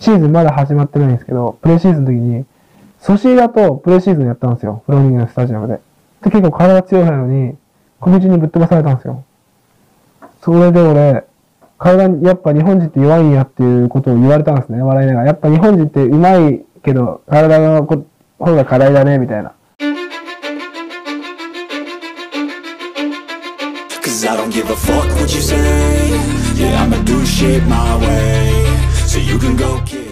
シーズンまだ始まってないんですけど、プレシーズンの時に、ソシエダとプレシーズンやったんですよ。フローニングのスタジアムで。で、結構体強いのに、小道にぶっ飛ばされたんですよ。それで俺、やっぱ日本人って弱いんやっていうことを言われたんですね、笑いながら。やっぱ日本人って上手いけど、体の方が課題だね、みたいな。Cause I don't give a fuck what you say. Yeah, I'ma do shit my way. So you can go kick.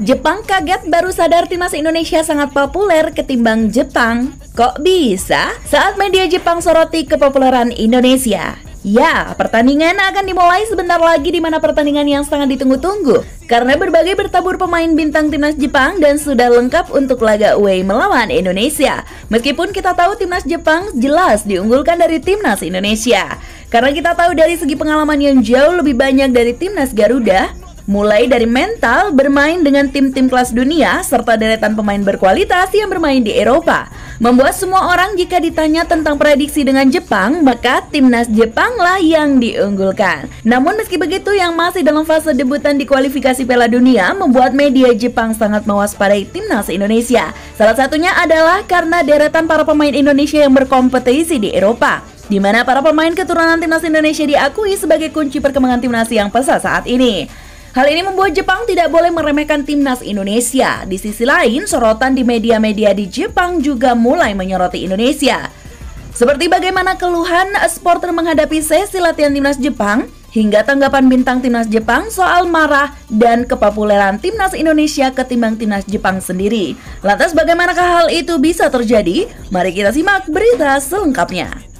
Jepang kaget baru sadar timnas Indonesia sangat populer ketimbang Jepang. Kok bisa? Saat media Jepang soroti kepopuleran Indonesia. Ya, pertandingan akan dimulai sebentar lagi, di mana pertandingan yang sangat ditunggu-tunggu karena berbagai bertabur pemain bintang timnas Jepang dan sudah lengkap untuk laga away melawan Indonesia. Meskipun kita tahu timnas Jepang jelas diunggulkan dari timnas Indonesia, karena kita tahu dari segi pengalaman yang jauh lebih banyak dari timnas Garuda. Mulai dari mental, bermain dengan tim-tim kelas dunia, serta deretan pemain berkualitas yang bermain di Eropa, membuat semua orang jika ditanya tentang prediksi dengan Jepang, maka timnas Jepang lah yang diunggulkan. Namun meski begitu, yang masih dalam fase debutan di kualifikasi Piala Dunia membuat media Jepang sangat mewaspadai timnas Indonesia. Salah satunya adalah karena deretan para pemain Indonesia yang berkompetisi di Eropa, di mana para pemain keturunan timnas Indonesia diakui sebagai kunci perkembangan timnas yang pesat saat ini. Hal ini membuat Jepang tidak boleh meremehkan timnas Indonesia. Di sisi lain, sorotan di media-media di Jepang juga mulai menyoroti Indonesia. Seperti bagaimana keluhan supporter menghadapi sesi latihan timnas Jepang, hingga tanggapan bintang timnas Jepang soal marah dan kepopuleran timnas Indonesia ketimbang timnas Jepang sendiri. Lantas bagaimanakah hal itu bisa terjadi? Mari kita simak berita selengkapnya.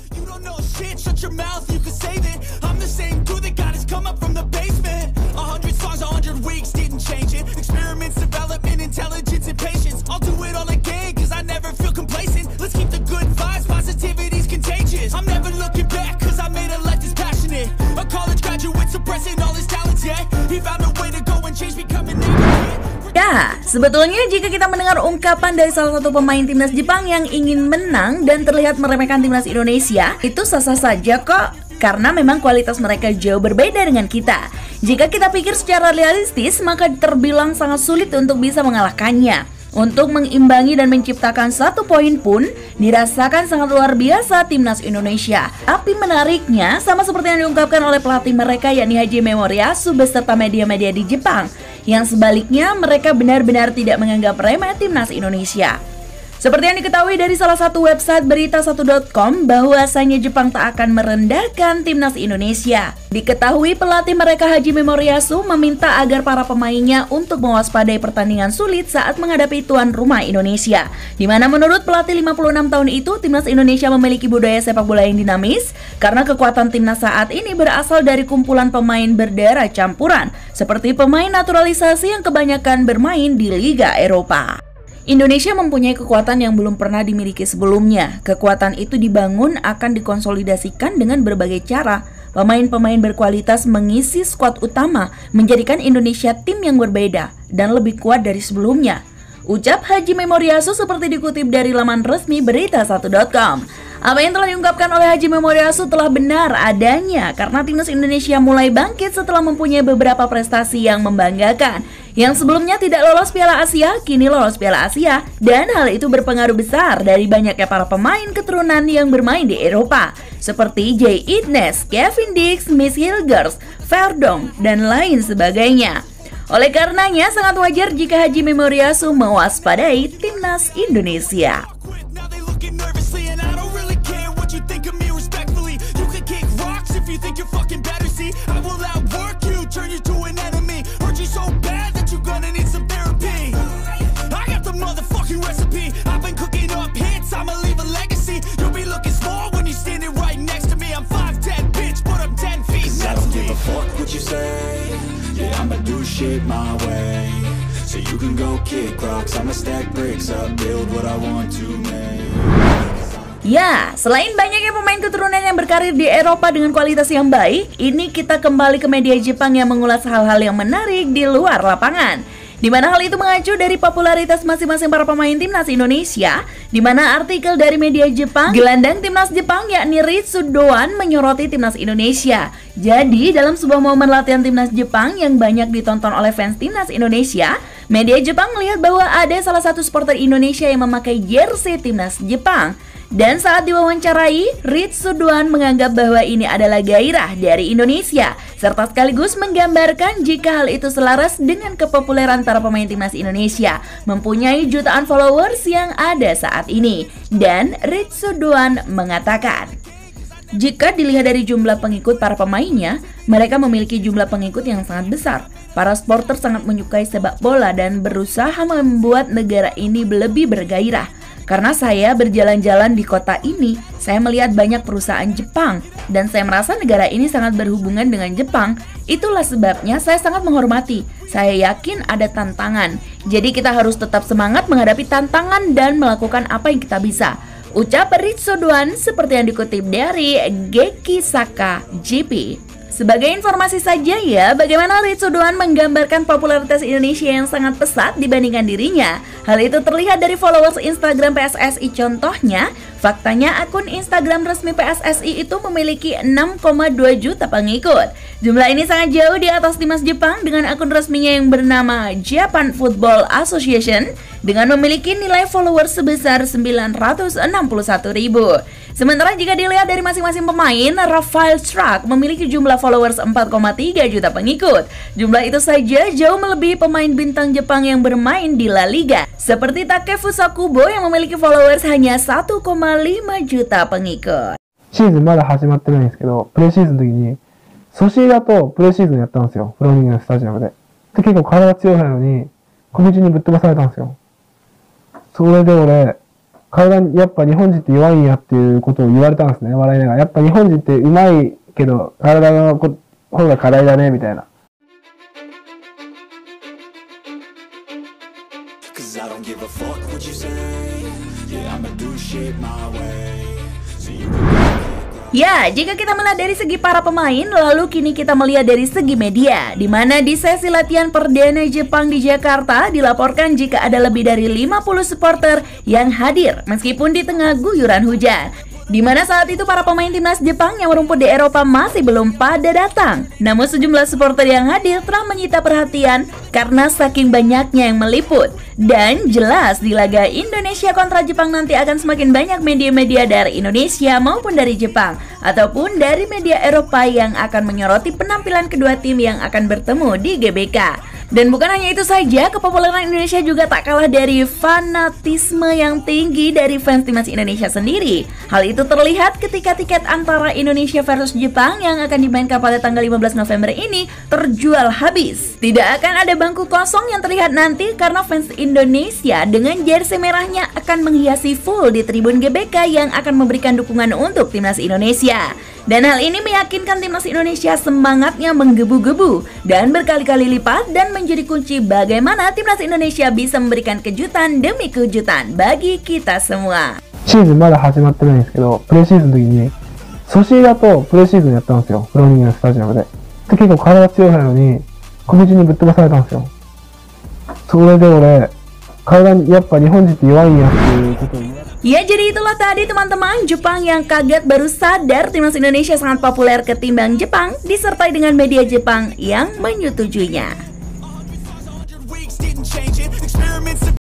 Ya, sebetulnya jika kita mendengar ungkapan dari salah satu pemain timnas Jepang yang ingin menang dan terlihat meremehkan timnas Indonesia, itu sah-sah saja kok, karena memang kualitas mereka jauh berbeda dengan kita. Jika kita pikir secara realistis, maka terbilang sangat sulit untuk bisa mengalahkannya. Untuk mengimbangi dan menciptakan 1 poin pun dirasakan sangat luar biasa timnas Indonesia. Tapi menariknya, sama seperti yang diungkapkan oleh pelatih mereka yakni Hajime Moriyasu beserta media-media di Jepang, yang sebaliknya mereka benar-benar tidak menganggap remeh timnas Indonesia. Seperti yang diketahui dari salah satu website berita1.com, bahwasanya Jepang tak akan merendahkan timnas Indonesia. Diketahui pelatih mereka Hajime Moriyasu meminta agar para pemainnya untuk mewaspadai pertandingan sulit saat menghadapi tuan rumah Indonesia. Di mana menurut pelatih 56 tahun itu, timnas Indonesia memiliki budaya sepak bola yang dinamis karena kekuatan timnas saat ini berasal dari kumpulan pemain berdarah campuran, seperti pemain naturalisasi yang kebanyakan bermain di Liga Eropa. Indonesia mempunyai kekuatan yang belum pernah dimiliki sebelumnya. Kekuatan itu dibangun akan dikonsolidasikan dengan berbagai cara. Pemain-pemain berkualitas mengisi skuad utama, menjadikan Indonesia tim yang berbeda dan lebih kuat dari sebelumnya. Ucap Hajime Moriyasu seperti dikutip dari laman resmi berita1.com. Apa yang telah diungkapkan oleh Hajime Moriyasu telah benar adanya karena timnas Indonesia mulai bangkit setelah mempunyai beberapa prestasi yang membanggakan. Yang sebelumnya tidak lolos Piala Asia, kini lolos Piala Asia, dan hal itu berpengaruh besar dari banyaknya para pemain keturunan yang bermain di Eropa, seperti Jay Idnes, Kevin Dix, Miss Hilgers, Verdonk, dan lain sebagainya. Oleh karenanya, sangat wajar jika Hajime Moriyasu mewaspadai timnas Indonesia. Shit my way, so you can go kick rocks. I'ma stack bricks up, build what I want to make. Ya, selain banyaknya pemain keturunan yang berkarir di Eropa dengan kualitas yang baik, ini kita kembali ke media Jepang yang mengulas hal-hal yang menarik di luar lapangan. Di mana hal itu mengacu dari popularitas masing-masing para pemain timnas Indonesia, di mana artikel dari media Jepang, gelandang timnas Jepang yakni Ritsu Doan menyoroti timnas Indonesia. Jadi, dalam sebuah momen latihan timnas Jepang yang banyak ditonton oleh fans timnas Indonesia, media Jepang melihat bahwa ada salah satu supporter Indonesia yang memakai jersey timnas Jepang. Dan saat diwawancarai, Ritsu Doan menganggap bahwa ini adalah gairah dari Indonesia, serta sekaligus menggambarkan jika hal itu selaras dengan kepopuleran para pemain timnas Indonesia, mempunyai jutaan followers yang ada saat ini. Dan Ritsu Doan mengatakan, jika dilihat dari jumlah pengikut para pemainnya, mereka memiliki jumlah pengikut yang sangat besar. Para supporter sangat menyukai sepak bola dan berusaha membuat negara ini lebih bergairah. Karena saya berjalan-jalan di kota ini, saya melihat banyak perusahaan Jepang, dan saya merasa negara ini sangat berhubungan dengan Jepang. Itulah sebabnya saya sangat menghormati. Saya yakin ada tantangan, jadi kita harus tetap semangat menghadapi tantangan dan melakukan apa yang kita bisa. Ucap Ritsu Doan seperti yang dikutip dari Gekisaka GP. Sebagai informasi saja ya, bagaimana Ritsu Doan menggambarkan popularitas Indonesia yang sangat pesat dibandingkan dirinya. Hal itu terlihat dari followers Instagram PSSI contohnya. Faktanya akun Instagram resmi PSSI itu memiliki 6,2 juta pengikut. Jumlah ini sangat jauh di atas timnas Jepang dengan akun resminya yang bernama Japan Football Association dengan memiliki nilai followers sebesar 961.000. Sementara jika dilihat dari masing-masing pemain, Rafael Struijk memiliki jumlah followers 4,3 juta pengikut. Jumlah itu saja jauh melebihi pemain bintang Jepang yang bermain di La Liga, seperti Takefusa Kubo yang memiliki followers hanya 1,5 juta pengikut. シーズンまだ始まってないんですけど、プレシーズンの時に、ソシエダとプレシーズンやったんですよ。フローニングのスタジアムで。で、結構体強いのに、小道にぶっ飛ばされたんですよ。それで俺、体に、やっぱ日本人って弱いんやっていうことを言われたんですね。笑いながら。やっぱ日本人って上手いけど、体の方が課題だね、みたいな。Cause I don't give a fuck what you say. Yeah, I'ma do shit my way. So you Ya, jika kita melihat dari segi para pemain, lalu kini kita melihat dari segi media, di mana di sesi latihan perdana Jepang di Jakarta dilaporkan jika ada lebih dari 50 supporter yang hadir meskipun di tengah guyuran hujan. Di mana saat itu para pemain timnas Jepang yang merumput di Eropa masih belum pada datang. Namun sejumlah supporter yang hadir telah menyita perhatian karena saking banyaknya yang meliput. Dan jelas di laga Indonesia kontra Jepang nanti akan semakin banyak media-media dari Indonesia maupun dari Jepang ataupun dari media Eropa yang akan menyoroti penampilan kedua tim yang akan bertemu di GBK. Dan bukan hanya itu saja, kepopuleran Indonesia juga tak kalah dari fanatisme yang tinggi dari fans timnas Indonesia sendiri. Hal itu terlihat ketika tiket antara Indonesia versus Jepang yang akan dimainkan pada tanggal 15 November ini terjual habis. Tidak akan ada bangku kosong yang terlihat nanti karena fans Indonesia dengan jersey merahnya akan menghiasi full di tribun GBK yang akan memberikan dukungan untuk timnas Indonesia. Dan hal ini meyakinkan timnas Indonesia semangatnya menggebu-gebu dan berkali-kali lipat dan menjadi kunci bagaimana timnas Indonesia bisa memberikan kejutan demi kejutan bagi kita semua. シーズンまだ始まってないんですけど、プレシーズンの時に、ソシエダとプレシーズンやったんですよ。フローニングのスタジアムで。で、結構体強いのに、小道にぶっ飛ばされたんですよ。それで俺、体に、やっぱ日本人って弱いんやっていうことを言われて。Ya, jadi itulah tadi teman-teman, Jepang yang kaget baru sadar timnas Indonesia sangat populer ketimbang Jepang, disertai dengan media Jepang yang menyetujuinya.